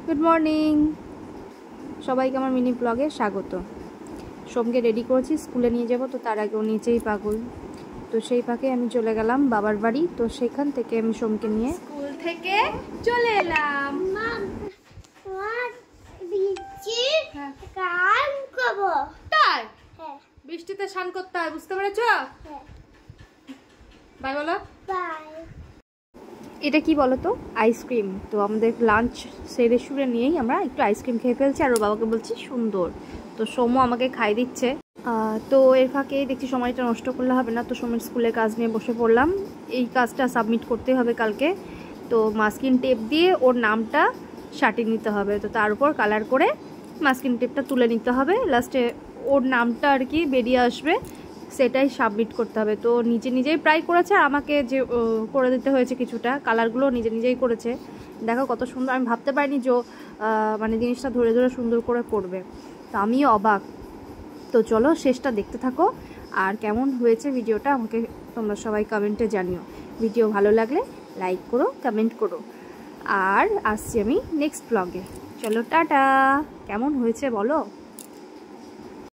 Good morning সবাইকে আমার mini ব্লগে স্বাগত। সোমকে রেডি করেছি, স্কুলে নিয়ে যাব, তো তার আগে ও নিচেই পাগল। তো সেই ফাঁকে আমি চলে গেলাম বাবার বাড়ি। তো সেখান থেকে আমি সোমকে নিয়ে স্কুল থেকে চলে এলাম। তাই বৃষ্টিতে স্নান করতে হয়, বুঝতে পেরেছ? বাই বলো। এটা কি বলো তো? আইসক্রিম। তো আমাদের লাঞ্চ সেরে সুরে নিয়েই আমরা একটু আইসক্রিম খেয়ে ফেলছি, আর ওর বাবাকে বলছি সুন্দর। তো সোমও আমাকে খাই দিচ্ছে। তো এর ফাঁকে দেখছি সময়টা নষ্ট করলে হবে না, তো সোমের স্কুলের কাজ নিয়ে বসে পড়লাম। এই কাজটা সাবমিট করতে হবে কালকে। তো মাস্কিন টেপ দিয়ে ওর নামটা সাটিয়ে নিতে হবে, তো তার উপর কালার করে মাস্কিন টেপটা তুলে নিতে হবে। লাস্টে ওর নামটা আর কি বেরিয়ে আসবে, সেটাই সাবমিট করতে হবে। তো নিজেই প্রায় করেছে, আর আমাকে যে করে দিতে হয়েছে কিছুটা, কালারগুলো নিজেই করেছে। দেখো কত সুন্দর, আমি ভাবতে পারিনি যে মানে জিনিসটা ধরে ধরে সুন্দর করে করবে। তো আমিও অবাক। তো চলো শেষটা দেখতে থাকো, আর কেমন হয়েছে ভিডিওটা আমাকে তোমরা সবাই কমেন্টে জানিও। ভিডিও ভালো লাগলে লাইক করো, কমেন্ট করো। আর আসছি আমি নেক্সট ব্লগে। চলো টাটা। কেমন হয়েছে বলো।